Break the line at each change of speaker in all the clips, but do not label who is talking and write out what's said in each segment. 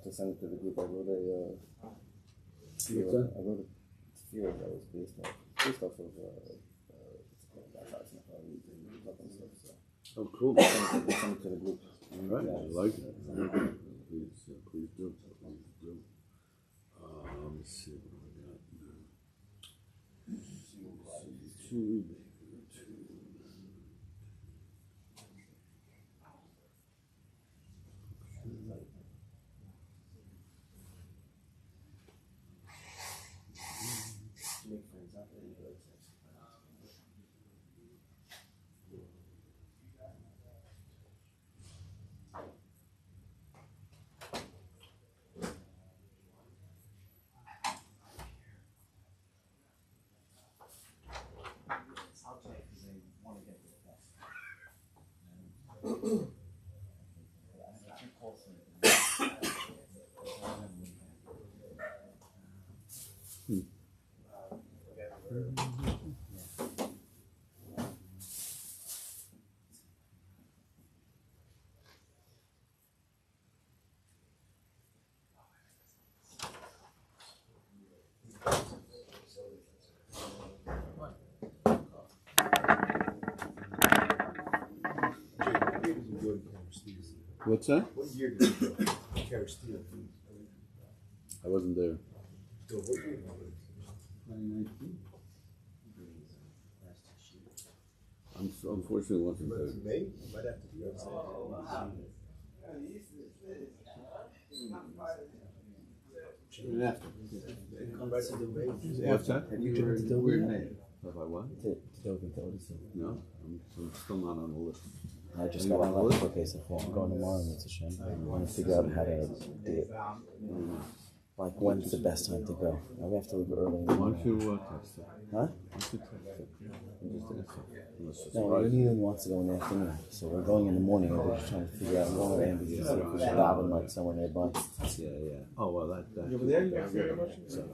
have to send it to the group. I wrote a fear that was based off of
oh, cool.
Send it to the group.
All right, I like it. Please do. Let's see what I got now. What's that?
What year did you go? Carry steel.
I wasn't there.
So what year?
2019.
Unfortunately, wasn't there.
May? Might have to be outside.
What's that?
You were in May.
Have I what?
No,
I'm still not on the list.
I just got on that okay, so I'm going tomorrow and it's a shame. I want to figure out how to do it. Like, when's the best time to go? We have to leave early in the
Why
morning.
don't you text it?
Huh?
Why don't you text it? Just ask it. Unless it's
No,
surprising.
Anita wants to go in the afternoon, so we're going in the morning and we're just trying to figure out going with Andy to see if we should daven like somewhere nearby.
Yeah. Oh, well, that.
You over there? You got very much?
You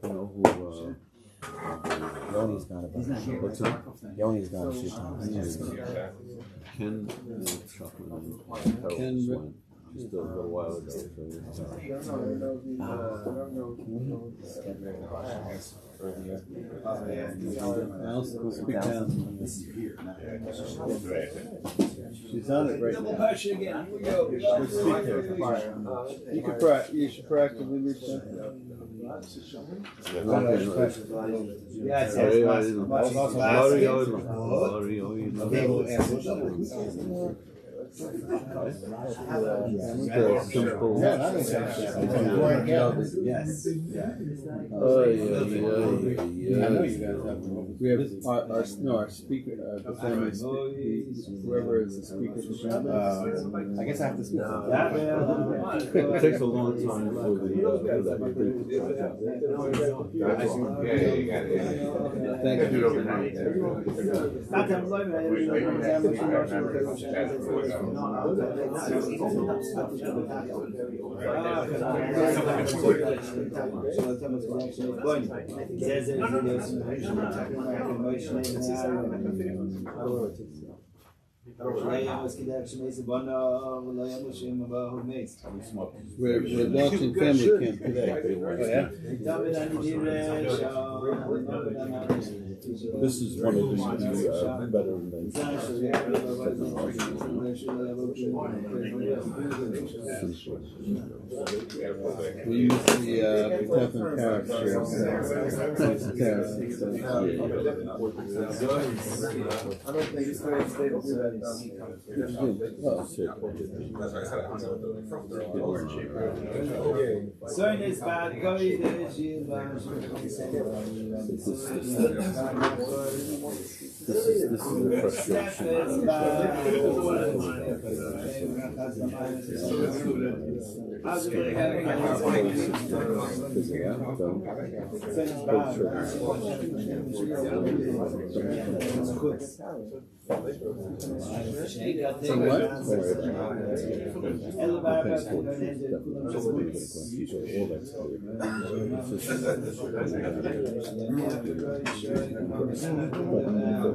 know who,
Yoni's gone about.
what's that?
Yoni's gone a few times.
Ken Harold went just a little while ago.
I'll speak down. She's on it right now. Let's speak to her. You should proactively reach out. We have our speaker, the family, whoever is the speaker for family.
I guess I have to speak.
It takes a long time for that.
Thank you. We're launching family camp today.
This is one of the better inventions.
We use the Bethlehem Parish.
I don't think it's fair to say that.
This is the frustration.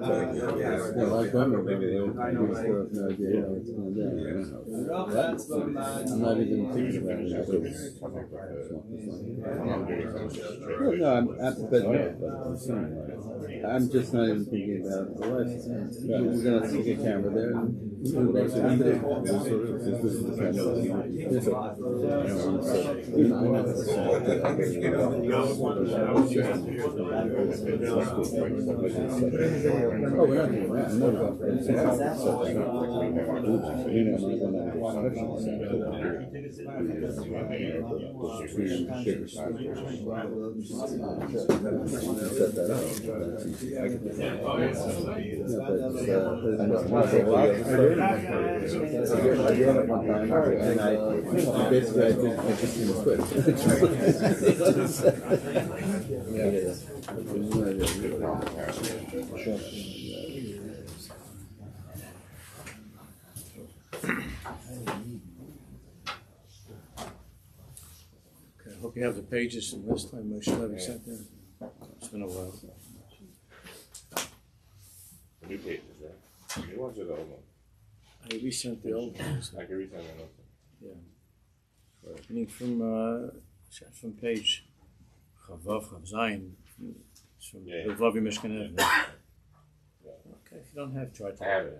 Yeah, like women, maybe they don't have no idea how it's going down. I don't know. What? I'm not even thinking about it. I'm just not even thinking about the license. We're going to stick a camera there and do what else we can do. This is the camera. Yes, sir. Oh, we're not doing that. I'm not about set that up. I did it one time, and I basically I just didn't quit.
I hope you have the pages from this time. I should have it sent in. It's been a while.
The new pages, right? The new ones or the old ones?
I resent the old ones.
I can resend them also.
Yeah. Meaning from page Chavav Zayin. It's from the Vavi Mishkan Evne. Okay, if you don't have, try to.
I have it.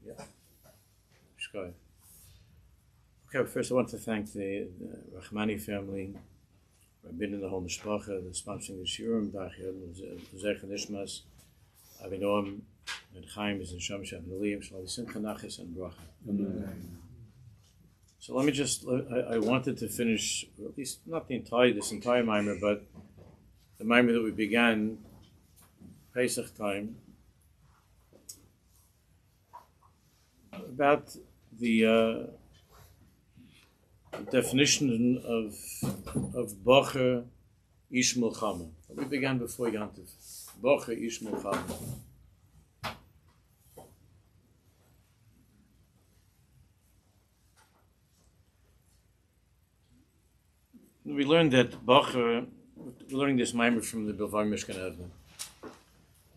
Yeah. Shkoy. Okay, first I want to thank the Rahmani family, Rabin and the whole Mishpacha, the sponsoring the Shiurim, the Zech and Ishmas, Avinoam, and Chaim is in Sham Shem Nelim, Shalom Simcha Nachis and Bracha. So let me just, I wanted to finish, or at least not this entire mimer, but the mimer that we began, Pesach time, about the definition of Bocher Ish Milchama. We began before Yantiv. Bocher Ish Milchama. We learned that Bocher, we're learning this mimer from the Bilvar Mishkan Evne,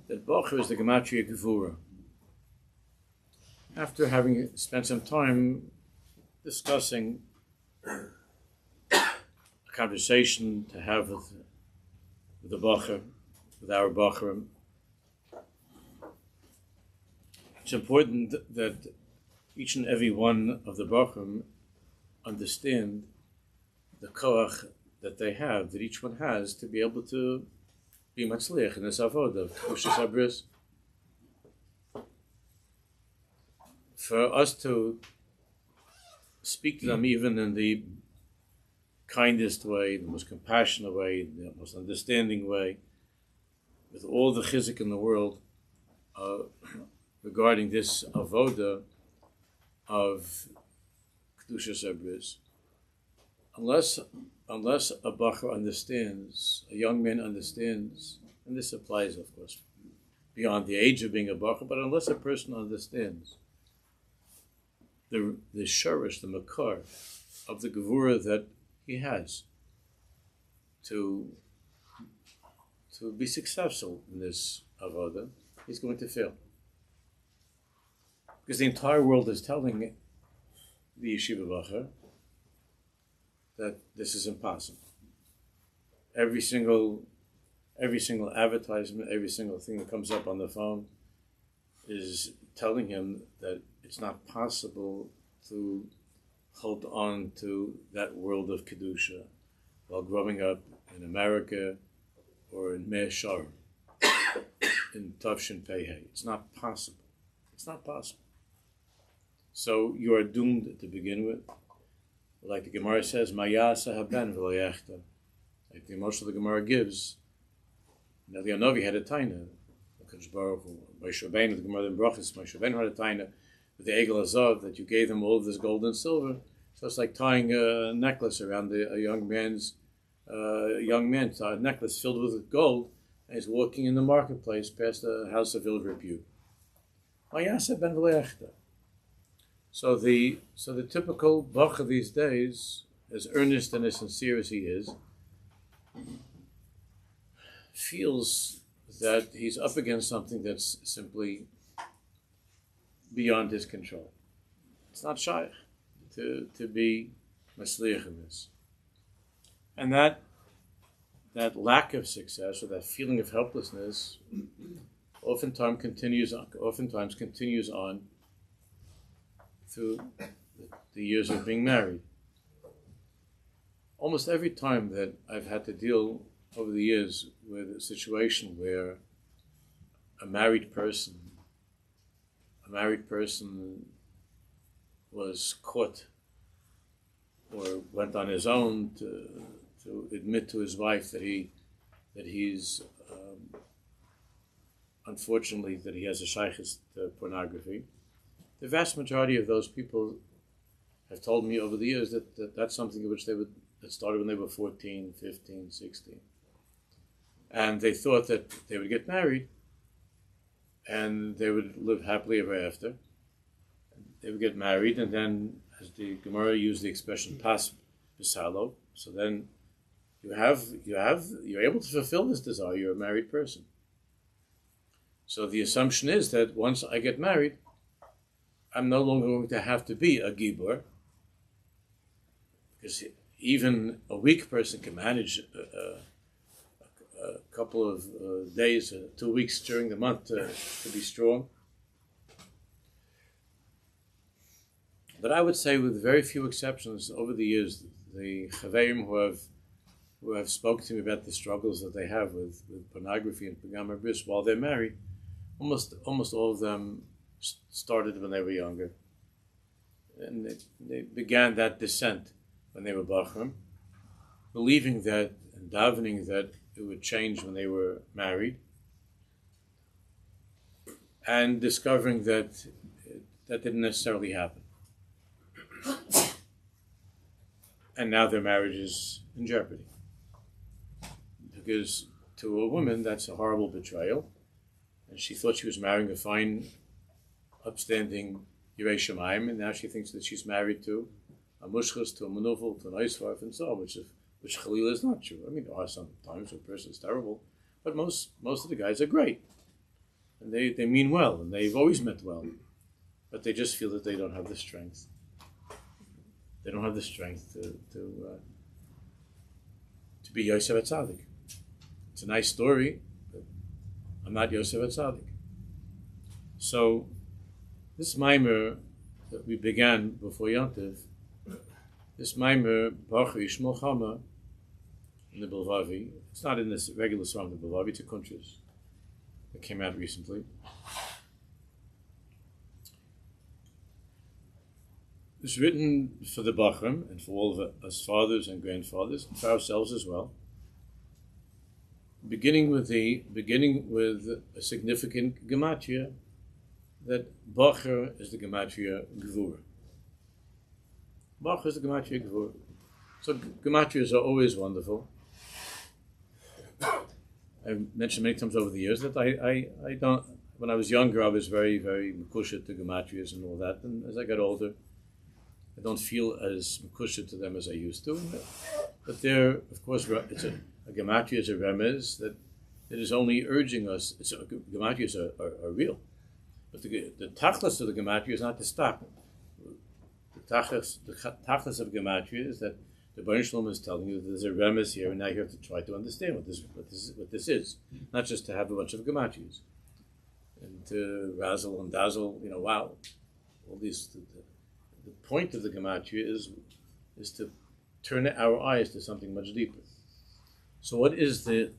that Bocher is the Gematria Gevura. After having spent some time discussing a conversation to have with the Bocher, with our Bocherim, it's important that each and every one of the Bocherim understand the koach that they have, that each one has, to be able to be matzliach in this avodah of Kedushas Habris. For us to speak to them even in the kindest way, the most compassionate way, the most understanding way, with all the chizik in the world regarding this avodah of Kedushas Habris. Unless a bacher understands, a young man understands, and this applies, of course, beyond the age of being a bacher, but unless a person understands the shurish, the makar of the gevura that he has to be successful in this avodah, he's going to fail. Because the entire world is telling the yeshiva bacher that this is impossible. Every single advertisement, every single thing that comes up on the phone is telling him that it's not possible to hold on to that world of Kedusha while growing up in America or in Mea Shearim, in Tavshin Peihe. It's not possible. It's not possible. So you are doomed to begin with. Like the Gemara says, Mayasa haben v'lo yechta. Like the emotion the Gemara gives. Now the Anovi had a taina. Moshe Rabbeinu, the Gemara in Brachos, Moshe Rabbeinu had a taina with the Egel Azov that you gave them all of this gold and silver. So it's like tying a necklace around a young man, a necklace filled with gold, and he's walking in the marketplace past the house of ill repute. Mayasa ben v'lo yechta. So the typical bacher these days, as earnest and as sincere as he is, feels that he's up against something that's simply beyond his control. It's not shaykh to be masliach in this. And that lack of success, or that feeling of helplessness, oftentimes continues on through the years of being married. Almost every time that I've had to deal over the years with a situation where a married person was caught or went on his own to admit to his wife that he's unfortunately that he has a shaykhis to pornography. The vast majority of those people have told me over the years that that's something which that started when they were 14, 15, 16. And they thought that they would get married and they would live happily ever after. They would get married, and then, as the Gemara used the expression pas bisalo, so then you're able to fulfill this desire. You're a married person. So the assumption is that once I get married, I'm no longer going to have to be a gibor, because even a weak person can manage a couple of days, 2 weeks during the month to be strong. But I would say, with very few exceptions, over the years, the chaverim who have spoken to me about the struggles that they have with pornography and pagam bris while they're married, almost all of them started when they were younger, and they began that descent when they were bachrim, believing that and davening that it would change when they were married, and discovering that that didn't necessarily happen. And now their marriage is in jeopardy. Because to a woman, that's a horrible betrayal. And she thought she was marrying a fine, upstanding Yirei Shamayim, and now she thinks that she's married to a mushchas, to a manufel, to an oisvarf, and so on, which Chalil is not true. I mean, there are some times when a person is terrible, but most of the guys are great. And they mean well, and they've always meant well. But they just feel that they don't have the strength. They don't have the strength to be Yosef HaTzadik. It's a nice story, but I'm not Yosef HaTzadik. So this maimer that we began before Yontiv, this maimer Baruch Yishmol Chama in the Bilvavi, it's not in this regular song, the Bilvavi, it's a kuntres that came out recently. It's written for the Bachram and for all of us fathers and grandfathers, and for ourselves as well. Beginning with a significant gematria, that Bacher is the gematria Gevura. Bacher is the gematria Gevura. So gematrias are always wonderful. I've mentioned many times over the years that I don't. When I was younger, I was very, very makusha to gematrias and all that, and as I got older, I don't feel as makusha to them as I used to. But they're, of course, it's a gematria is a remez that is only urging us. Gematrias are real, but the tachlis of the gematria is not to stop. The tachlis of gematria is that the Baruch Shalom is telling you that there's a remez here, and now you have to try to understand what this is, not just to have a bunch of gematrias and to razzle and dazzle. Wow, all these. The point of the gematria is to turn our eyes to something much deeper. So what is this?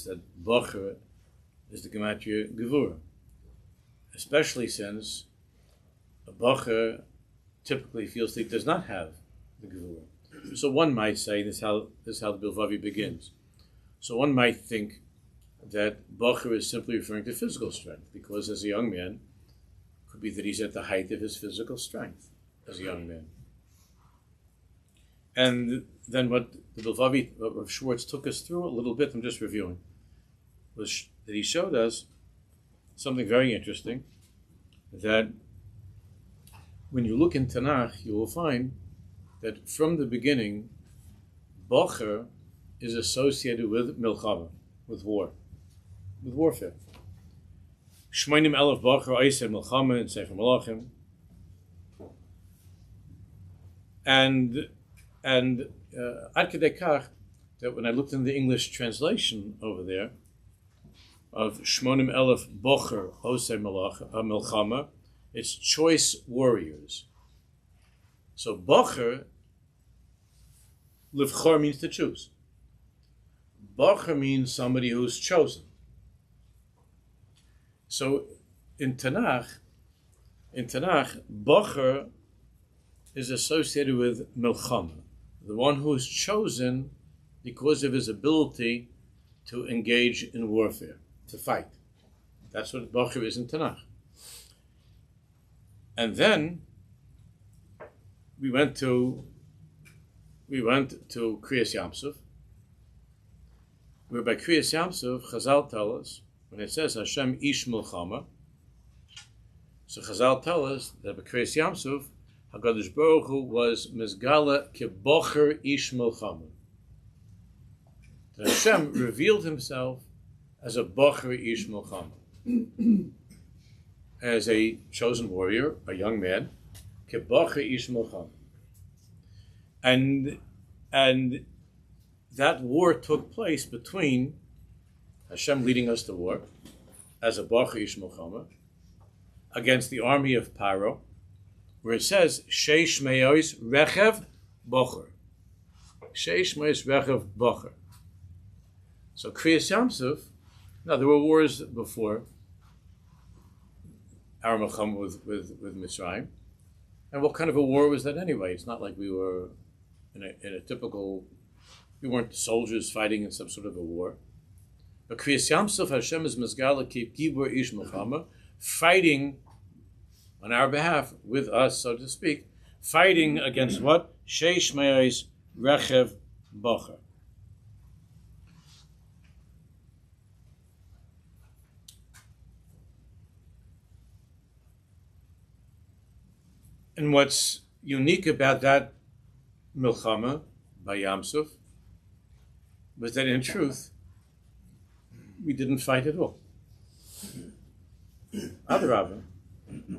That Bacher is the gematria Gevura, especially since a Bacher typically feels that he does not have the Gevura. So one might say this is how the Bilvavi begins. So one might think that Bacher is simply referring to physical strength, because as a young man, it could be that he's at the height of his physical strength as a young man. And then what the Bilvavi of Schwartz took us through a little bit, I'm just reviewing, was that he showed us something very interesting, that when you look in Tanakh, you will find that from the beginning, Bacher is associated with milchama, with war. warfare. Shmoinim elef bacher oiseh milchama in Sefer Malachim. And ad kedei kach, that when I looked in the English translation over there of Shmonim elef bacher oiseh milchama, it's choice warriors. So bacher, livchor means to choose. Bacher means somebody who's chosen. So in Tanakh, Bacher is associated with Milchama, the one who is chosen because of his ability to engage in warfare, to fight. That's what Bacher is in Tanakh. And then we went to Kriyas Yamsuf, where by Kriyas Yamsuf, Chazal tell us, when it says Hashem Ish Milchama, so Chazal tell us that by Kriyas Yamsuf, HaKadosh Baruch Hu was Mizgala Kebocher Ish Milchama. That Hashem revealed himself as a Bocher Ish Milchama, as a chosen warrior, a young man, Kebocher Ish Milchama. And that war took place between Hashem leading us to war as a Bocher Ish Milchama against the army of Paro, where it says Sheish Me'os Rechev Bocher. Sheish Me'os Rechev Bocher. So Kriyas Yamsuf, now there were wars before our Milchama with Mitzrayim. And what kind of a war was that anyway? It's not like we were in a typical, we weren't soldiers fighting in some sort of a war. But Kriyas Yamsuf, Hashem is Mizgala Kip Gibor Ish Milchama, fighting on our behalf, with us, so to speak, fighting against what? Sheish Me'os Rechev Bocher. And what's unique about that Milchama by Yamsuf was that in truth, we didn't fight at all. Adrabah,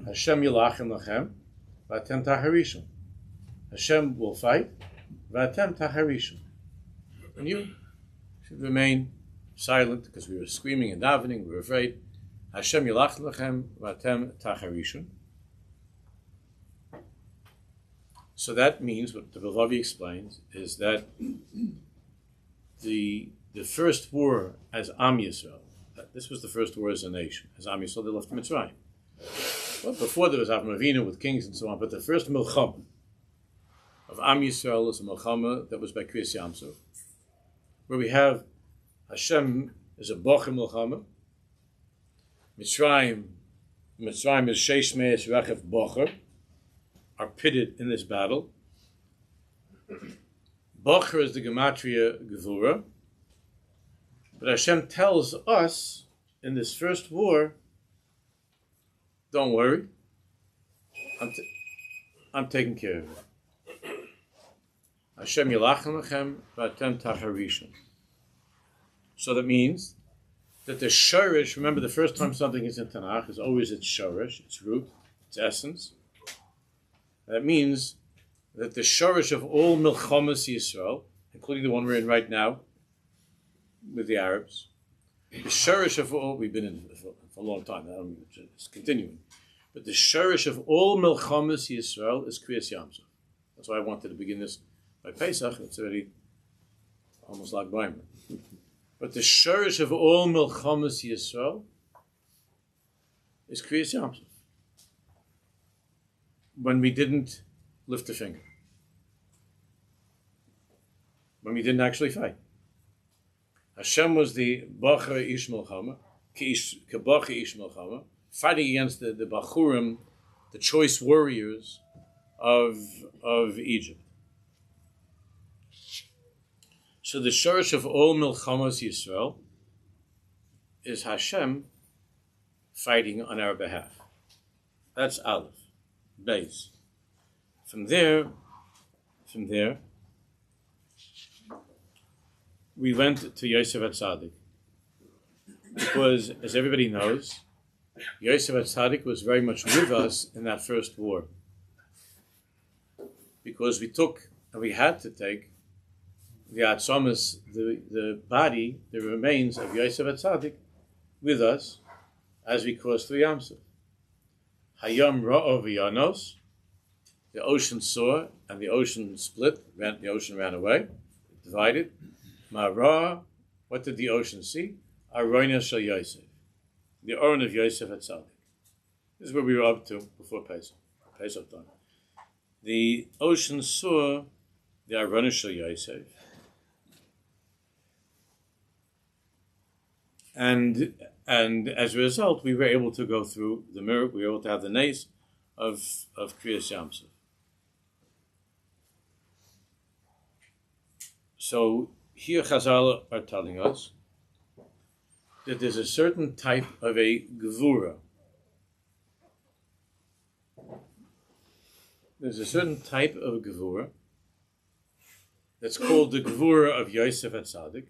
Hashem yilachem lachem, v'atem taharishon. Hashem will fight, v'atem taharishon. And you should remain silent because we were screaming and davening, we were afraid. Hashem yilachem lachem, v'atem taharishon. So that means, what the Bilvavi explains, is that the first war as Am Yisrael, this was the first war as a nation. As Am Yisrael, they left Mitzrayim. Well, before there was Avram Avinu with kings and so on, but the first Milchama of Am Yisrael is a Milchama that was by Kriyas Yamsuf, where we have Hashem is a Bocher Milchama, Mitzrayim is Sheish Me'os Rechev Bocher, are pitted in this battle. Bocher is the Gematria Gevura, but Hashem tells us in this first war, don't worry, I'm taking care of it. Hashem yilachem lachem v'atem taharishon. So that means that the shorish, remember the first time something is in Tanakh is always its shorish, its root, its essence. That means that the shorish of all milchamas Yisrael, including the one we're in right now with the Arabs, the shorish of all, we've been in for a long time, it's continuing, but the shorish of all milchamas Yisrael is Kriyas Yamsuf. That's why I wanted to begin this by Pesach. It's already almost like Baimer. But the shorish of all milchamas Yisrael is Kriyas Yamsuf. When we didn't lift a finger. When we didn't actually fight. Hashem was the Bocher Ish Milchama, Kebocher Ish Milchama, fighting against the Bachurim, the choice warriors of Egypt. So the shorish of all Milchamas Yisrael is Hashem fighting on our behalf. That's Aleph. Base. From there, we went to Yoseph HaTzadik. because, as everybody knows, Yosef HaTzadik was very much with us in that first war. Because we took, and we had to take, the Atzomas, the body, the remains of Yosef HaTzadik, with us as we crossed through Yamsuf. Hayam Ra'ov Yanos, the ocean saw, and the ocean split, the ocean ran away, divided. Ma'ra, what did the ocean see? Aroina Shel Yosef, the Oren of Yosef HaTzadik. This is where we were up to before Pesach time. The ocean saw the Aroina Shel Yosef, and as a result, we were able to go through the miracle. We were able to have the nace of Kriyas Yamsuf. So here Chazal are telling us that there's a certain type of a gevura. There's a certain type of a gevura that's called the gevura of Yosef HaTzadik,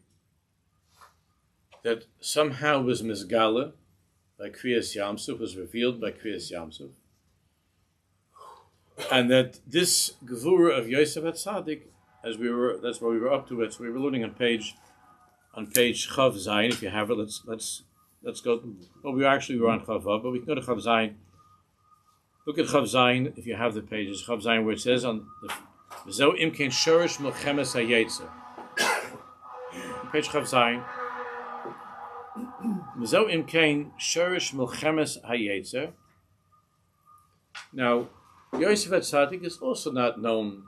that somehow was misgala by Kriyas Yamsuf, was revealed by Kriyas Yamsuf, and that this gevura of Yosef HaTzadik, that's where we were up to it. So we were learning on page Chav Zayin. If you have it, let's go. Well, we were on Chav Vav, but we can go to Chav Zayin. Look at Chav Zayin if you have the pages. Chav Zayin where it says on the Zo Imkein Shorish Melchemes Hayetzer. Page Chav Zayin. Zo Imkein Shorish Melchemes Hayetzer. Now, Yosef HaTzadik is also not known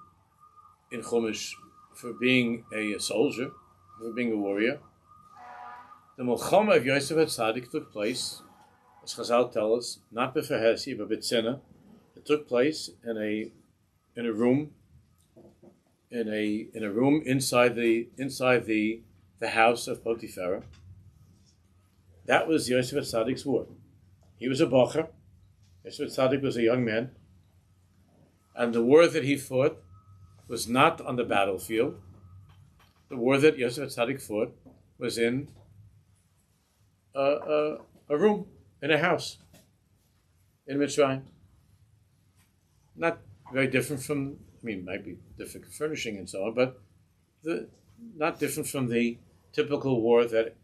in Chumash for being a soldier, for being a warrior. The Milchama of Yosef HaTzadik took place, as Chazal tell us, not b'Fehesi, but b'Tzina. It took place in a room inside the house of Potiphar. That was Yosef HaTzadik's war. He was a bocher. Yosef HaTzadik was a young man, and the war that he fought was not on the battlefield. The war that Yosef HaTzadik fought was in a room, in a house, in Mitzrayim. Not very different from, might be different furnishing and so on, but not different from the typical war that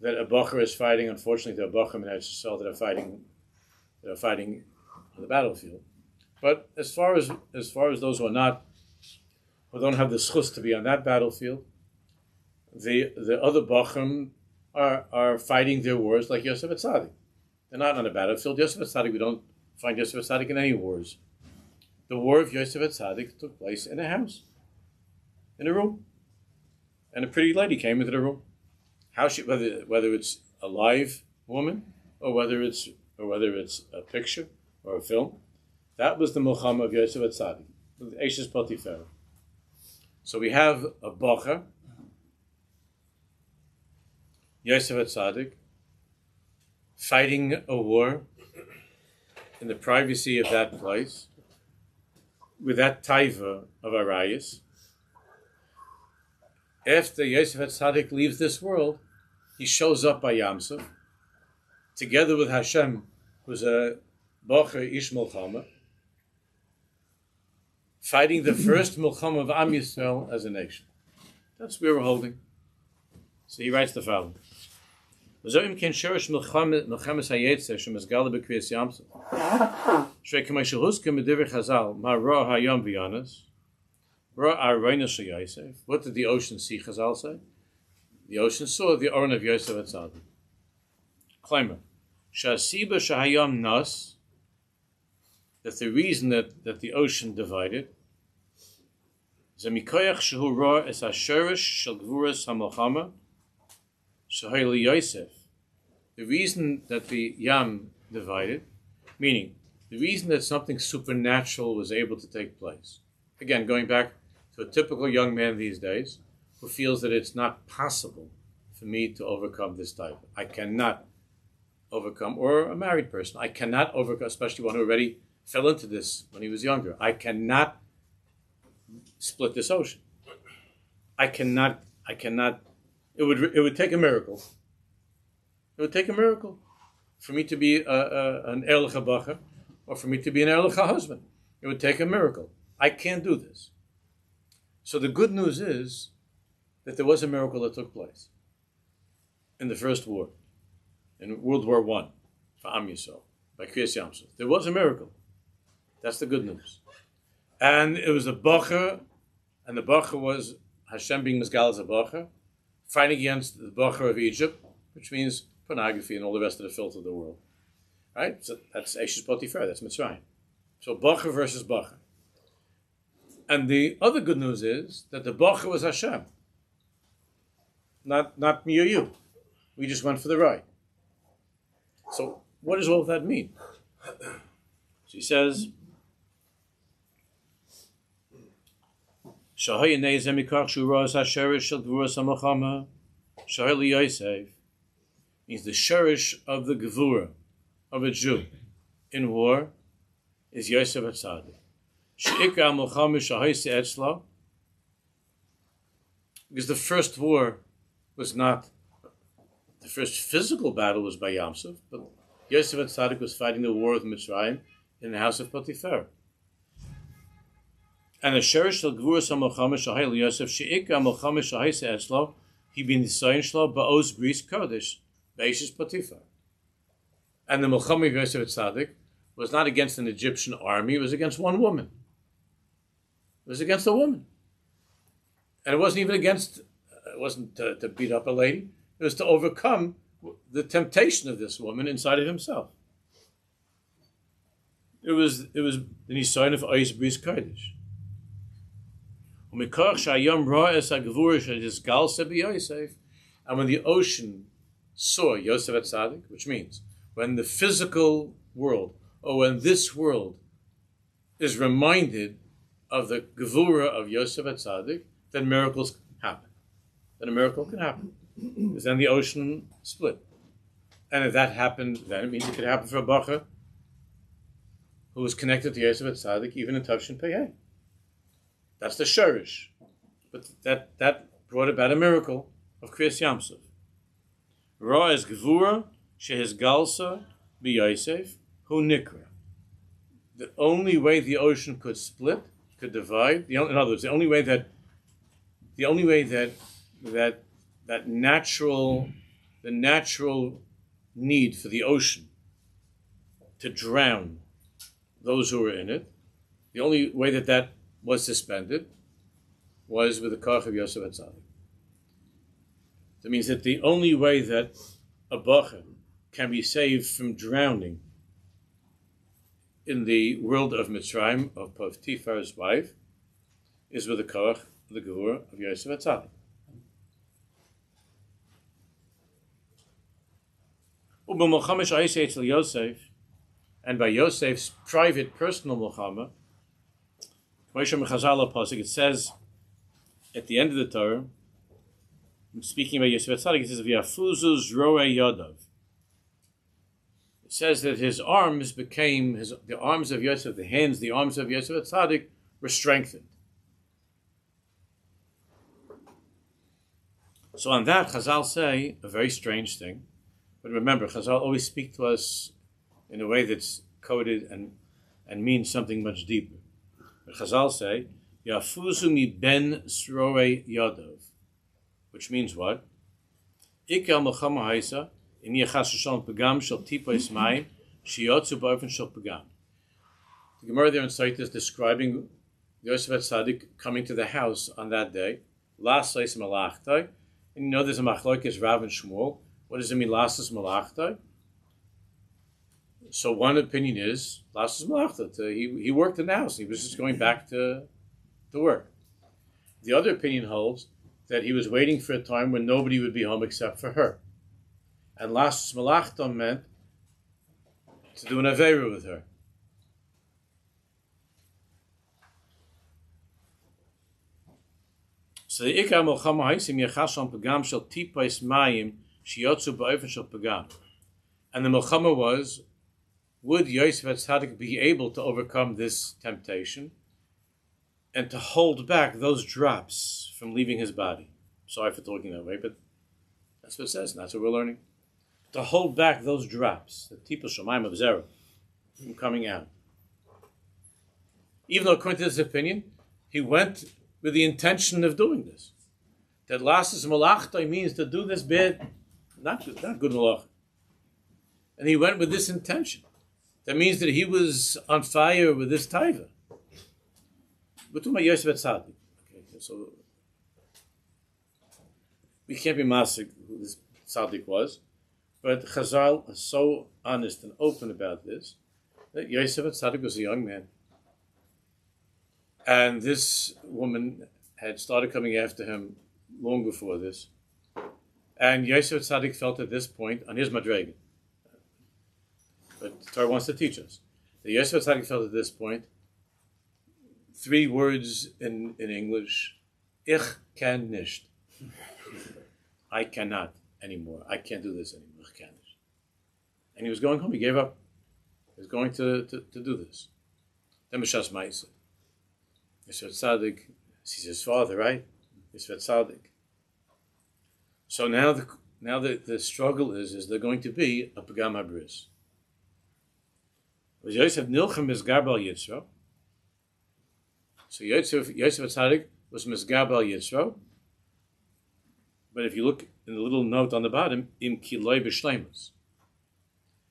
a bocher is fighting. Unfortunately, there are bochim in Eretz Yisrael that are fighting on the battlefield. But as far as those who are not, who don't have the schus to be on that battlefield, the other bochim are fighting their wars like Yosef HaTzadik. They're not on the battlefield. Yosef HaTzadik, we don't find Yosef HaTzadik in any wars. The war of Yosef HaTzadik took place in a house, in a room, and a pretty lady came into the room. Whether it's a live woman or whether it's a picture or a film, that was the Milchama of Yosef HaTzadik, with Eishes Potiphar. So we have a bocher, Yosef HaTzadik, fighting a war in the privacy of that place, with that taiva of Arayas. After Yosef HaTzadik leaves this world, he shows up by Yamsuf, together with Hashem, who's a bocher ish Milchama, fighting the first Milchama of Am Yisrael as a nation. That's where we're holding. So he writes the following. Zoim ken shorish milchemes hayetzer shemizgala b'kriyas Yamsuf. Shrei k'may shehuzke medivrei Chazal ma ra hayam v'yanas ra aroina shel Yosef. What did the ocean see? Chazal say the ocean saw the Oren of Yosef HaTzadik. Claimer shasiba shahayam nas, that the reason that the ocean divided zemikoyach shehu ra es hashorish shel gvuras hamilchama shehayli Yosef. The reason that the Yam divided, meaning the reason that something supernatural was able to take place. Again, going back to a typical young man these days who feels that it's not possible for me to overcome this type. I cannot overcome, or a married person, I cannot overcome, especially one who already fell into this when he was younger. I cannot split this ocean. I cannot, it would take a miracle It would take a miracle for me to be an Erlicha Bacher or for me to be an Erlicha husband. It would take a miracle. I can't do this. So the good news is that there was a miracle that took place in the First War, in World War I, for Am Yisrael, by Kriyas Yamsuf. There was a miracle. That's the good news. And it was a Bacher, and the Bacher was Hashem being Mizgal as a Bacher, fighting against the Bacher of Egypt, which means pornography and all the rest of the filth of the world. Right? So that's Eshes Potiphar, that's Mitzrayim. So Bacher versus Bacher. And the other good news is that the Bacher was Hashem. Not me or you. We just went for the ride. So what does all of that mean? She says, Shahaya Nezemikach Shuraz Hasherish Shel Gvuras HaMachama Shahali Yosef means the sherish of the Gevura of a Jew in war is Yosef HaTzadik. She'ikra Milchama Shahayse Etzla, because the first war was not, the first physical battle was by Yosef, but Yosef HaTzadik was fighting the war of Mitzrayim in the house of Potiphar. And the sherish of Gvuras HaMilchama Shahayel Yosef She'ikra Milchama Shahayse Etzla he bin Nisayin Shlo Ba'oz Bris Kodesh Be'eshes Potiphar. And the Milchama of Yosef HaTzadik was not against an Egyptian army, it was against one woman. It was against a woman. And it wasn't even against, it wasn't to beat up a lady, it was to overcome the temptation of this woman inside of himself. It was the Nisayin of Oz Bris Kodesh. And when the ocean saw Yosef HaTzadik, which means when the physical world, or when this world is reminded of the Gevura of Yosef HaTzadik, then miracles happen. Then a miracle can happen. Because then the ocean split. And if that happened, then it means it could happen for a Bacher who was connected to Yosef HaTzadik, even in Tavshin Peyeh. That's the sherish. But that brought about a miracle of Kriyas Yamsuf. Ra es Gevura, shehez galsa bi Yosef, hu nikra. The only way the ocean could split, could divide, in other words, the only way that the natural need for the ocean to drown those who were in it, the only way that was suspended was with the koach of Yosef HaTzadik. That means that the only way that a bacher can be saved from drowning in the world of Mitzrayim, of Potiphar's wife, is with the koach, the gevura of Yosef HaTzadik. And by Yosef's private, personal Milchama, it says at the end of the Torah, speaking about Yosef HaTzadik, it says, "V'yafuzu zroei yadav." It says that his arms became, the arms of Yosef, the arms of Yosef HaTzadik were strengthened. So on that, Chazal say a very strange thing. But remember, Chazal always speak to us in a way that's coded and means something much deeper. But Chazal say, "Yafuzu mi ben srorei yadav," which means what? Ikel melchama haisa in yachas shalom pagam shel tipos mayim sheyotzu ba'ofen shel pagam. The Gemara there in Sait is describing Yosef HaTzadik coming to the house on that day. Lasais malachtai, and you know there's a machlokes Rav and Shmuel. What does it mean, lasas malachtai? So one opinion is lasas malachtai. He worked in the house. He was just going back to work. The other opinion holds that he was waiting for a time when nobody would be home except for her. And lasas malachtai meant to do an aveira with her. So the ikar melchama haisim yachashon pagam shel tipos mayim sheyotzu ba'ofen shel pagam. And the melchama was, would Yosef HaTzadik be able to overcome this temptation and to hold back those drops from leaving his body? Sorry for talking that way, but that's what it says, and that's what we're learning. to hold back those drops, the Tipa Shemaim of Zerah, from coming out. Even though, according to this opinion, he went with the intention of doing this. That lasses malachta means to do this bad, not good malach. And he went with this intention. That means that he was on fire with this taiva. We're talking about Yosef HaTzadik. Okay, so we can't be masik who this tzaddik was, but Chazal is so honest and open about this that Yosef HaTzadik was a young man. And this woman had started coming after him long before this. And Yosef HaTzadik felt at this point on his madrega. But the Torah wants to teach us. The Yosef HaTzadik felt at this point 3 words in English. Ich kann nicht. I cannot anymore. I can't do this anymore. Ich kann nicht. And he was going home. He gave up. He was going to do this. Then Mishas Ma'aseh. Yosef HaTzadik sees his father, right? Yosef HaTzadik. So now the struggle is there going to be a Pagam HaBris. Was Yosef Nilchem Mizgarbal Yitzro? So Yosef HaTzadik was Mizgarbal Yitzro. But if you look in the little note on the bottom, Im Kiloi B'Shleimus.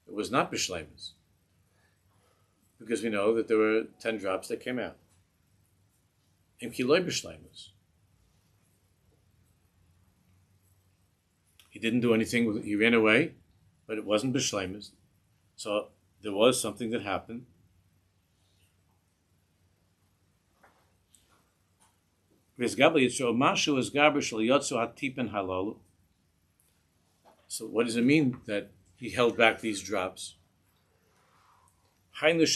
It was not B'Shleimus. Because we know that there were 10 drops that came out. Im Kiloi B'Shleimus. He didn't do anything, he ran away, but it wasn't B'Shleimus. So there was something that happened. So what does it mean that he held back these drops? So here's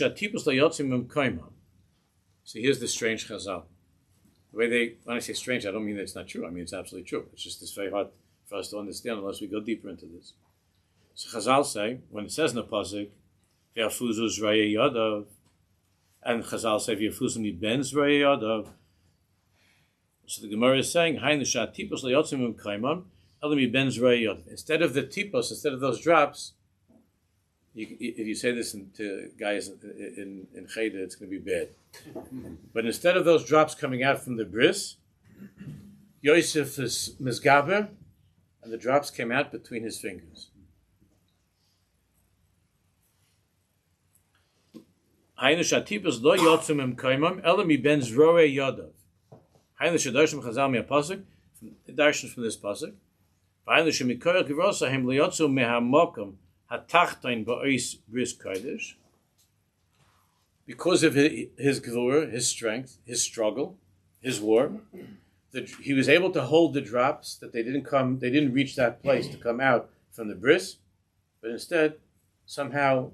the strange chazal. The way when I say strange, I don't mean that it's not true. I mean it's absolutely true. It's just it's very hard for us to understand unless we go deeper into this. So chazal say, when it says in the pasuk, V'yafuzu zraya yadav, and chazal say V'yafuzu mi ben zraya yadav. So the Gemara is saying, instead of the tipos, instead of those drops, if you say this to guys in Cheder, it's going to be bad. But instead of those drops coming out from the bris, Yosef is mizgaber, and the drops came out between his fingers. The darshan from this pasuk. Because of his gvura, his strength, his struggle, his war, he was able to hold the drops that they didn't reach that place to come out from the bris, but instead somehow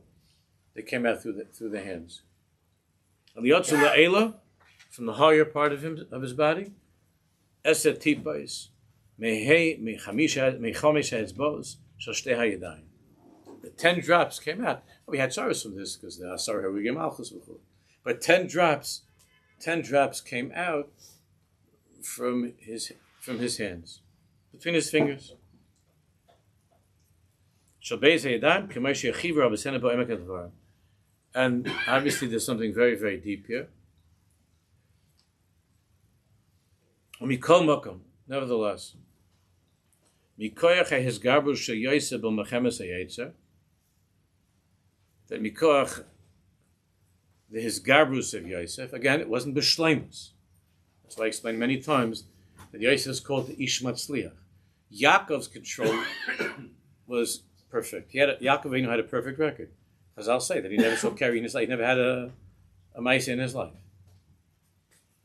they came out through the hands. And the yotzu la'ela, from the higher part of his body, eset tipais, mechamesh ha'etzbos, shel shtei ha'yadayim. The 10 drops came out. We had sorrows from this because the asar harugim malchus b'chol. But 10 drops came out from his hands, between his fingers. And obviously, there's something very, very deep here. Nevertheless, that mikoach the hisgarbrus of Yosef, again, it wasn't b'shleimus. That's why I explained many times that Yosef is called the Ish Matzliach. Yaakov's control was perfect. Yaakov Avinu had a perfect record. As I'll say that he never saw Kerry in his life. He never had a mice in his life.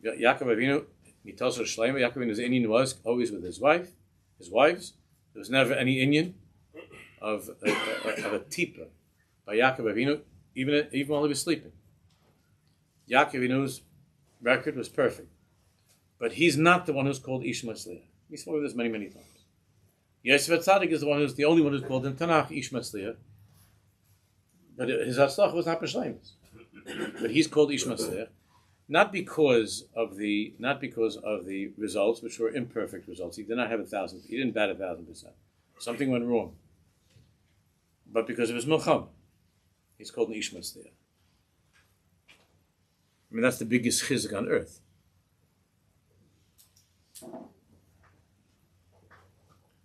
Yaakov Avinu, he tells us Shleima, Yaakov Avinu's Indian was always with his wives. There was never any Indian of a tipa by Yaakov Avinu, even while he was sleeping. Yaakov Avinu's record was perfect. But he's not the one who's called Ish Matzliach. We spoke this many, many times. Yosef HaTzadik is the only one who's called in Tanakh Ish Matzliach. But his Hatzlach was not b'shleimus. But he's called Ish Matzliach, not because of the results, which were imperfect results. He did not have 1,000. He didn't bat 1,000%. Something went wrong. but because of his milchama. He's called an Ishmael there. I mean, that's the biggest chizuk on earth.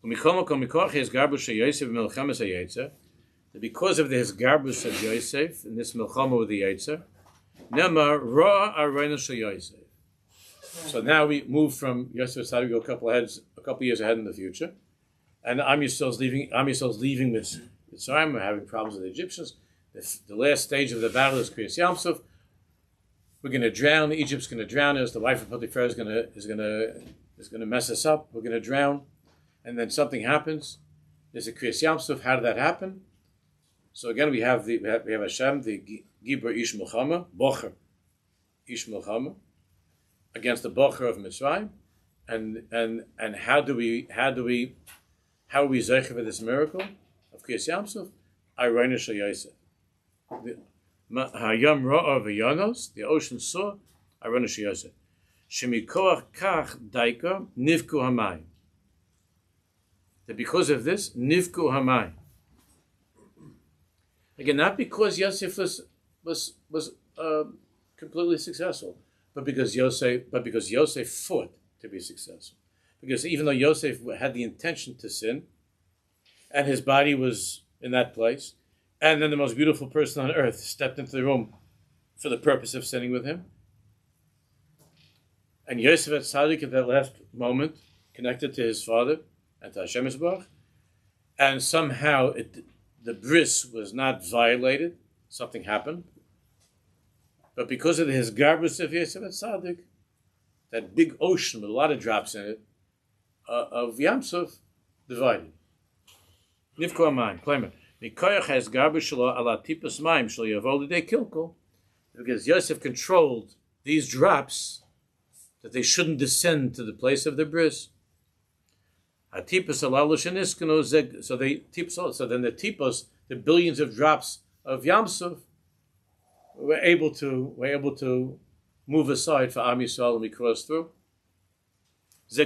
Because of his garbus of Yosef in this milchama with the Yetzer, Nemar Ra Arayna Shel Yosef. So now we move from Yosef HaTzadik, go a couple years ahead in the future, and Am Yisrael's leaving Mitzrayim. We're having problems with the Egyptians. The last stage of the battle is Kriyas Yamsuf. We're going to drown. Egypt's going to drown us. The wife of Potiphar is going to mess us up. We're going to drown, and then something happens. There's a Kriyas Yamsuf. How did that happen? So again, we have Hashem, the Gibor Ish Milchama, Bocher Ish Milchama, against the Bocher of Mitzrayim, and how are we zeicher for this miracle of Kriyas Yamsuf? Ironish Shel Yosef. Hayam Ra'ah V'Yanos, the ocean saw, Ironish Shel Yosef. Shemikoach Kach Daika Nivku Hamayim. That because of this, Nivku Hamayim. Again, not because Yosef was completely successful, but because Yosef fought to be successful. Because even though Yosef had the intention to sin, and his body was in that place, and then the most beautiful person on earth stepped into the room for the purpose of sinning with him, and Yosef HaTzadik at that last moment connected to his father and to Hashem Yisbarach, and somehow the bris was not violated. Something happened. But because of his garbus of Yosef HaTzadik, that big ocean with a lot of drops in it, of Yamsuf, divided. Nivku Hamayim, claim it. Mikoyach has garbus shelo ala tipas mayim shelo yavol lidei kilkul, because Yosef controlled these drops that they shouldn't descend to the place of the bris. So then the tipos, the billions of drops of Yamsuf, were able to move aside for Am Yisrael and we cross through. The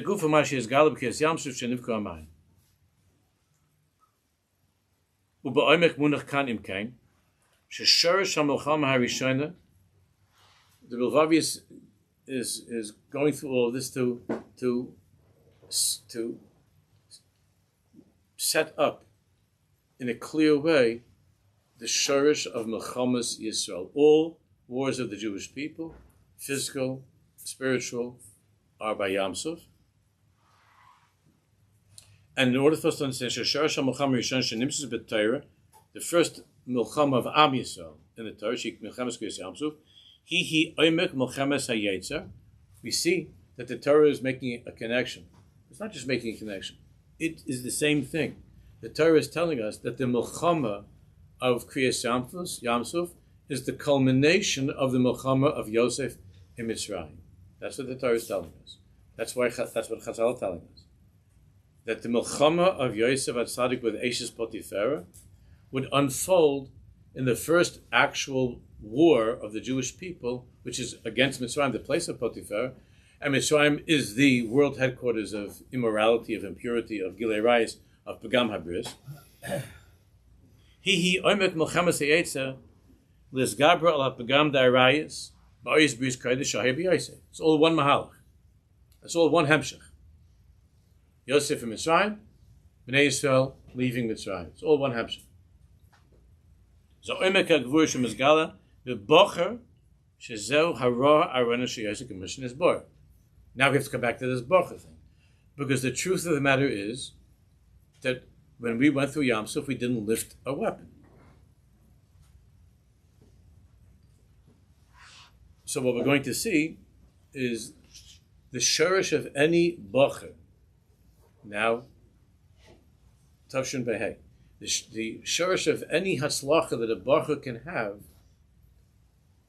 Bilvavi is going through all of this to set up in a clear way the shorish of Melchamas Yisrael. All wars of the Jewish people, physical, spiritual, are by Yamsuf. And in order for us to understand shorish HaMelchama Rishon Shenimtzas B'Torah, the first Melchama of Am Yisrael in the Torah, Melchamas Kriyas Yamsuf, He Oimek Melchamas HaYetzer. We see that the Torah is making a connection. It's not just making a connection. It is the same thing. The Torah is telling us that the Melchama of Kriyas Yamsuf is the culmination of the Melchama of Yosef in Mitzrayim. That's what the Torah is telling us. That's what Chazal is telling us. That the Melchama of Yosef HaTzadik with Eshes Potiphar would unfold in the first actual war of the Jewish people, which is against Mitzrayim, the place of Potiphar. And Mitzrayim is the world headquarters of immorality, of impurity, of Gilei Rayis, of Pagam Habris. He oimek Melchamas HaYetzer L'sgabra ala Pagam Da'arayis Ba'ois Bris Kodesh Shahir B'Yosef. It's all one mahalach. It's all one hemshech. Yosef in Mitzrayim, Bnei Yisrael leaving Mitzrayim. It's all one hemshech. So oimek ha'gvur shemizgala v'bocher shezeu hara arana sheyosef commission is bor. Now we have to come back to this bocher thing, because the truth of the matter is that when we went through Yamsuf, we didn't lift a weapon. So what we're going to see is the shorish of any bocher. Now, Tavshin Behei, the shorish of any hatzlacha that a bocher can have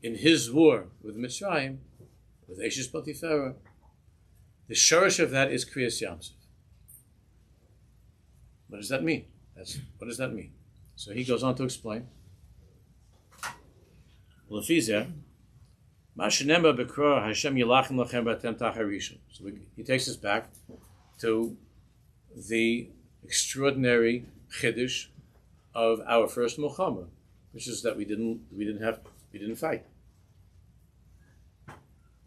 in his war with Mitzrayim, with Eshes Potiphar, the shorish of that is Kriyas Yamsuf. What does that mean? What does that mean? So he goes on to explain. So he takes us back to the extraordinary chiddush of our first Milchama, which is that we didn't fight.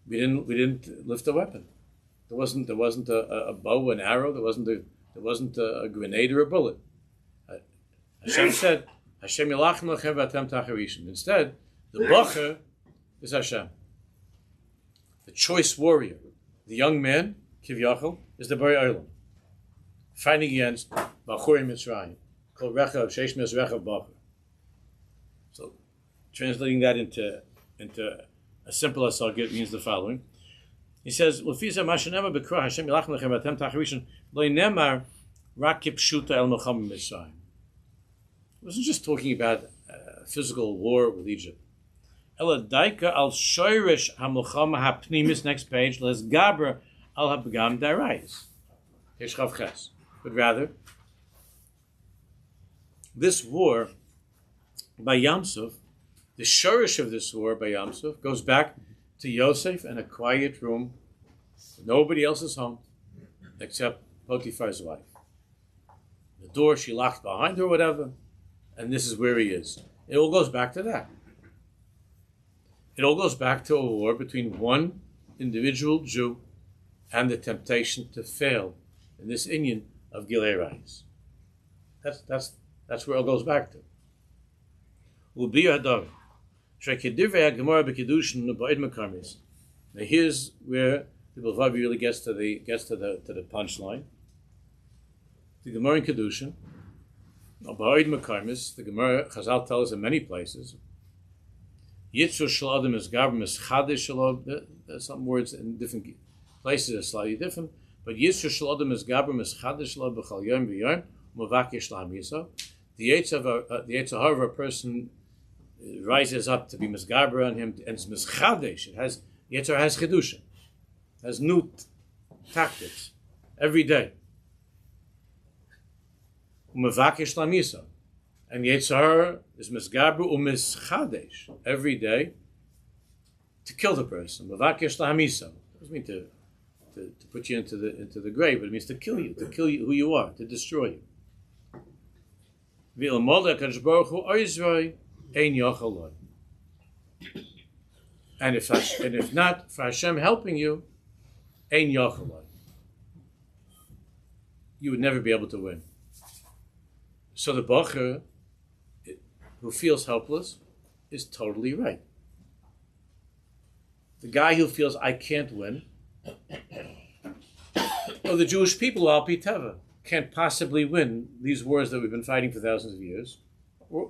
We didn't lift a weapon. There wasn't a bow, an arrow. There wasn't a grenade or a bullet. Hashem said, "Hashem yilachem lachem v'atem tacharishin." Instead, the bacher is Hashem. The choice warrior, the young man, Kivyachal, is the Borei Olam, fighting against Bachurim Mitzrayim, called Rechav, Sheish Mes Rechav Bacher. So, translating that into a simple asagit means the following. He says, "L'fiza mashenema b'kra Hashem yilachem lechem v'atem tacharishin lo nemar rak kipshuta el melchama Mitzrayim." It wasn't just talking about physical war with Egypt. Ela daika al shoyrish hamilchama hapnimis. Next page. Les gabra al habgam darais. Heshchav ches. But rather, this war by Yoseph, the shorish of this war by Yoseph goes back to Yoseph in a quiet room. Nobody else is home except Potiphar's wife. The door she locked behind her, whatever, and this is where he is. It all goes back to that. It all goes back to a war between one individual Jew and the temptation to fail in this inyan of Gilei Rayis. That's where it all goes back to. Now here's where the Bilvavi really gets to the punchline. The Gemara in Kedushin, the Gemara Chazal tells us in many places. Yitzur shel adam is gabra mischadish shel. There's some words in different places are slightly different, but Yitzur shel adam is gabra mischadish shel b'chal yom v'yom u'mavakesh l'hamiso. The Yetzer Hara of a person rises up to be misgabra on him, and it's mischadesh. It has Yetzer has chedusha, has new tactics every day. U'mavakesh l'hamiso. And Yetzer Hara is misgabru u'mischadesh every day to kill the person. Mavakesh lahamiso. It doesn't mean to put you into the grave, but it means to kill you who you are, to destroy you. And if not for Hashem helping you, ein yachaloi, you would never be able to win. So the bacher who feels helpless is totally right. The guy who feels I can't win, or the Jewish people, Al Pi Teva, can't possibly win these wars that we've been fighting for thousands of years. We're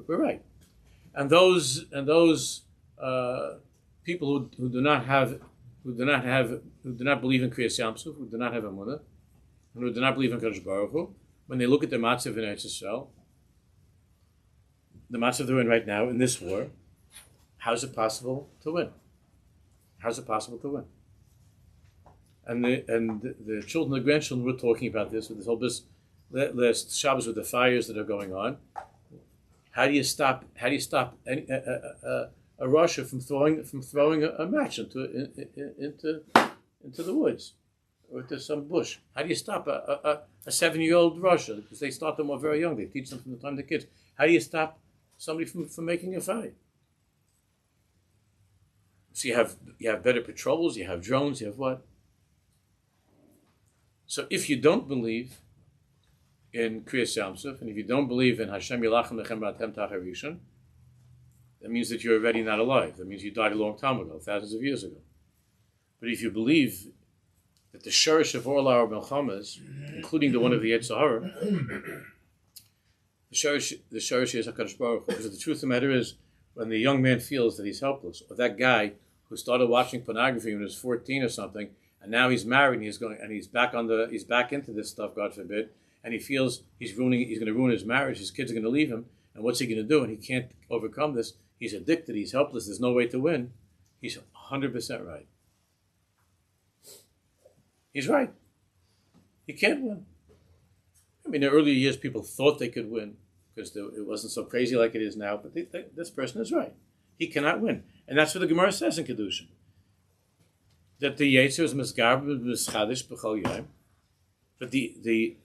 right. And those people who do not believe in Kriyas Yamsuf, who do not have Emunah, and who do not believe in Kadosh Baruch Hu, when they look at the matzav in Eretz Yisrael, the matzav they're in right now in this war, how's it possible to win? How's it possible to win? And the children, the grandchildren, were talking about this with this whole last Shabbos with the fires that are going on. How do you stop a Russia from throwing a match into the woods or into some bush? How do you stop a 7-year-old Russia? Because they start them off very young. They teach them from the time they're kids. How do you stop somebody from making a fight? So you have better patrols, you have drones, you have what? So if you don't believe in Kriyas Yamsuf, and if you don't believe in Hashem Yilachem Lechem V'atem Tacharishin, that means that you're already not alive. That means you died a long time ago, thousands of years ago. But if you believe that the shorish of all our melchamas, including the one of the Yetzer Hara, the shorish is HaKadosh Baruch Hu. Because the truth of the matter is, when the young man feels that he's helpless, or that guy who started watching pornography when he was 14 or something, and now he's married and he's back into this stuff, God forbid, and he feels he's going to ruin his marriage, his kids are going to leave him, and what's he going to do? And he can't overcome this. He's addicted, he's helpless, there's no way to win. He's 100% right. He's right. He can't win. I mean, in the earlier years, people thought they could win because it wasn't so crazy like it is now, but this person is right. He cannot win. And that's what the Gemara says in Kedushin. That the Yetzer is misgab mischadish b'chol yom. But the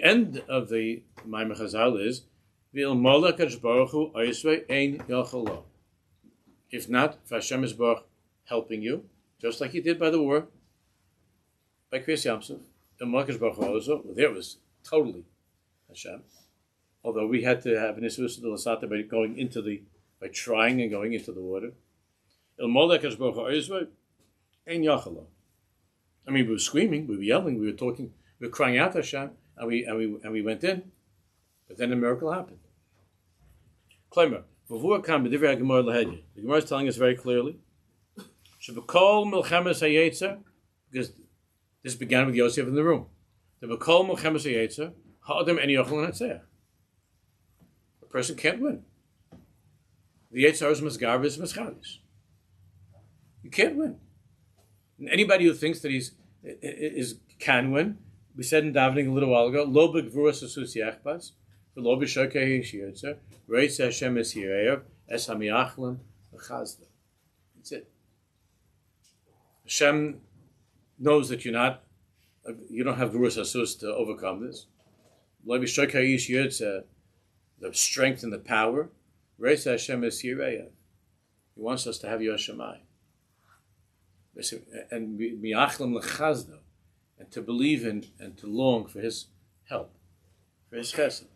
end of the Maimar Chazal is V'il molech HaKadosh Baruch Hu oisvei ein yochel lo. If not, for Hashem is Baruch helping you, just like he did by the war, by Kriyas Yamsuf, and HaKadosh Baruch Hu also, there was totally Hashem. Although we had to have an Isuus de Lasata by trying and going into the water. Il molech HaKadosh Baruch Hu oisvei ein yochel lo. I mean, we were screaming, we were yelling, we were talking, we were crying out to Hashem, and we went in, but then a miracle happened. Klemer, the Gemara is telling us very clearly, because this began with Yosef in the room. A person can't win. The Yetzer is Masgar is Maschadis. You can't win. And anybody who thinks that can win, we said in davening a little while ago, Lo b'gvuras asus yachbas, v'lo b'shokei shiyotzer, reitz Hashem es yireyev, es hamiachlim v'chazda. That's it. Hashem knows that you don't have gvuras asus to overcome this. Lo b'shokei shiyotzer, the strength and the power, reitz Hashem es yireyev. He wants us to have Yoshemai. And miachlim lechazda, and to believe in and to long for his help, for his chesed.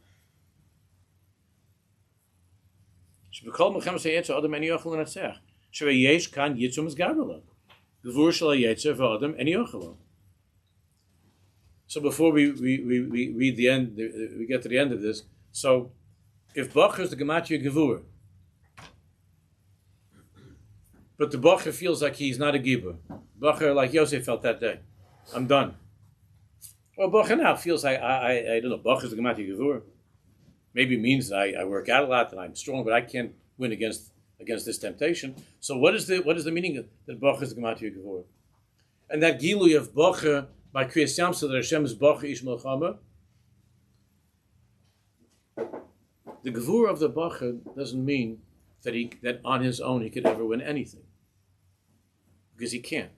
So before we read the end, we get to the end of this. So if Bach is the Gematria Gevur, but the Bacher feels like he's not a Gibur. Bacher, like Yosef felt that day. I'm done. Well, Bacher now feels like, I don't know, Bacher is the Gemati Gevur. Maybe it means that I work out a lot and I'm strong, but I can't win against this temptation. So what is the meaning of that Bacher is the Gemati Gevur? And that Gilui of Bacher by Kriyas Yamsuf, that Hashem is Bacher Ish Melchama. The Gevur of the Bacher doesn't mean that on his own he could ever win anything. Because he can't.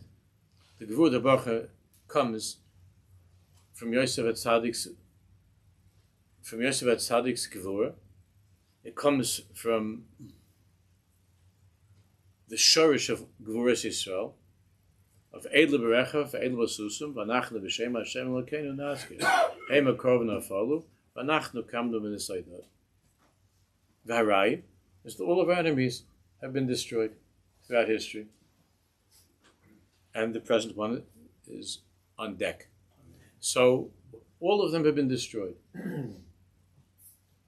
The Gevur of the Bacher comes from Yosef HaTzadik's Gevur. It comes from the shorish of Gevuras Yisrael, of Eidle Berecha, Eidle Basusum, Vanachnu B'Shem Hashem Elokeinu Naskir, Hema Korban Afalu, Vanachnu Kamnu B'Nisaydat. V'Harai is that all of our enemies have been destroyed throughout history. And the present one is on deck. So all of them have been destroyed.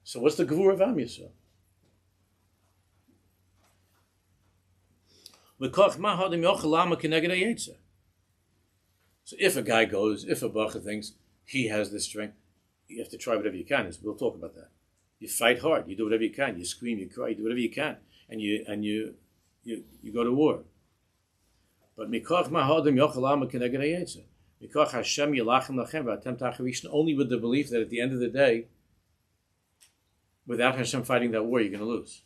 So what's the Gevur of Am Yisrael? So if a guy goes, if a bacher thinks he has the strength, you have to try whatever you can. We'll talk about that. You fight hard. You do whatever you can. You scream. You cry. You do whatever you can, and you go to war. But mikoch mahadim yochalam keneged hayetzer. Mikoch Hashem yilachem lachem v'atem tacharishin. Only with the belief that at the end of the day, without Hashem fighting that war, you're going to lose.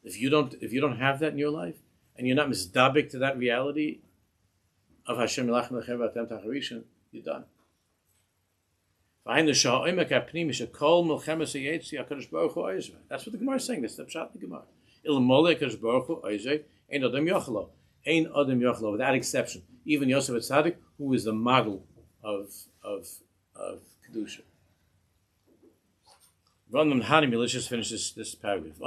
If you don't have that in your life, and you're not misdabik to that reality of Hashem yilachem lachem v'atem tacharishin, you're done. That's what the Gemara is saying. This is the pshat of the Gemara. Without exception. Even Yosef HaTzadik, who is the model of Kedusha. Let's just finish this paragraph.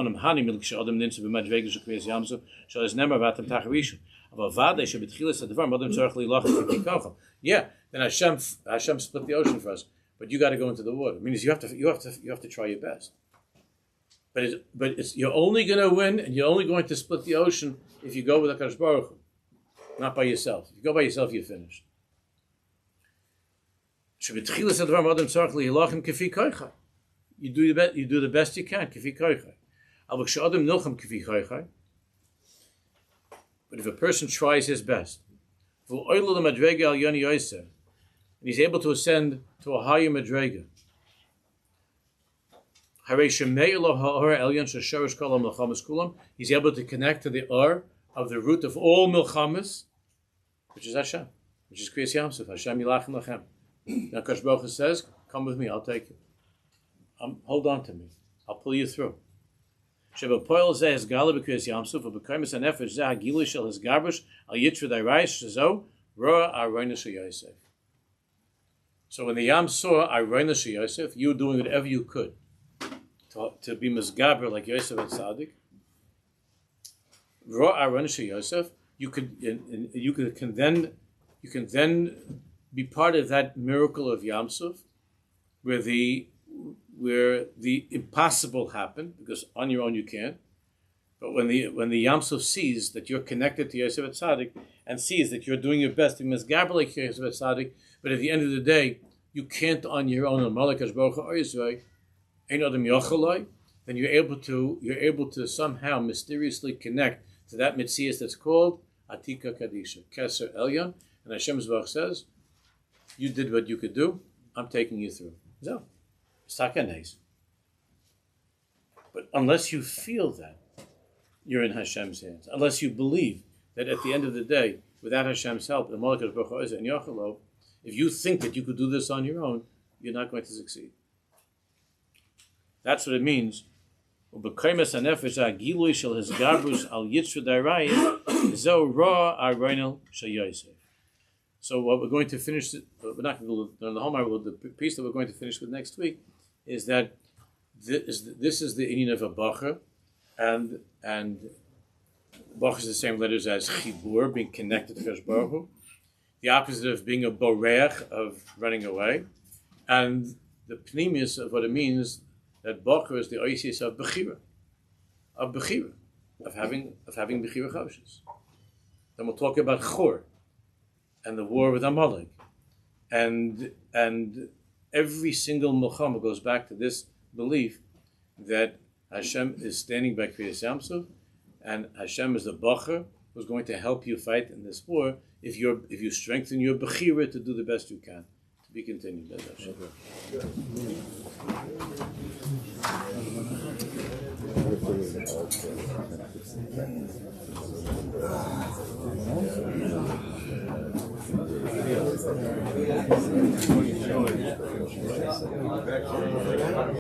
Yeah, then Hashem split the ocean for us. But you got to go into the water. It means you have to try your best. But you're only going to win, and you're only going to split the ocean if you go with HaKadosh Baruch Hu, not by yourself. If you go by yourself, you're finished. You do the best you can. But if a person tries his best, and he's able to ascend to a higher madrega, he's able to connect to the Or of the root of all milchamas, which is Hashem, which is Kriyas Yamsuf, Hashem Yilachem Lachem. Now Kadosh Baruch Hu says, come with me, I'll take you. hold on to me. I'll pull you through. Shebepoil zeh is gala because Yamsuf of Bekaimus and Nefesh zeh Hagilu shel his Gabush al Yitru Dairais Shazo Roa Aroinus Yoseph. So when the Yam saw Aroinus Yoseph, you were doing whatever you could to be Mizgaber like Yosef HaTzadik. Roa Aroinus Yoseph, you can then be part of that miracle of Yamsuf, where the impossible happened, because on your own you can't. But when the Yamsuf sees that you're connected to Yosef HaTzadik and sees that you're doing your best to be Mizgaber like Yosef HaTzadik, but at the end of the day you can't on your own, then you're able to somehow mysteriously connect to that Metzias that's called Atika Kadisha, Keser Elyon, and Hashem Zbach says, you did what you could do, I'm taking you through. So, Sakanes. But unless you feel that, you're in Hashem's hands. Unless you believe that at the end of the day, without Hashem's help, and if you think that you could do this on your own, you're not going to succeed. That's what it means. So what we're going to finish, we're not going to do the whole the piece that we're going to finish with next week is that this is the inyan of a bacher, and bacher is the same letters as chibur, being connected to Kadosh Baruch Hu, the opposite of being a boreach, of running away, and the pneumius of what it means that bacher is the oasis of bechira, of having bechira choshes. Then we'll talk about chor and the war with Amalek, and every single milchama goes back to this belief that Hashem is standing by Kriyas Yamsuf, and Hashem is the bacher who's going to help you fight in this war if you strengthen your bechira to do the best you can. To be continued.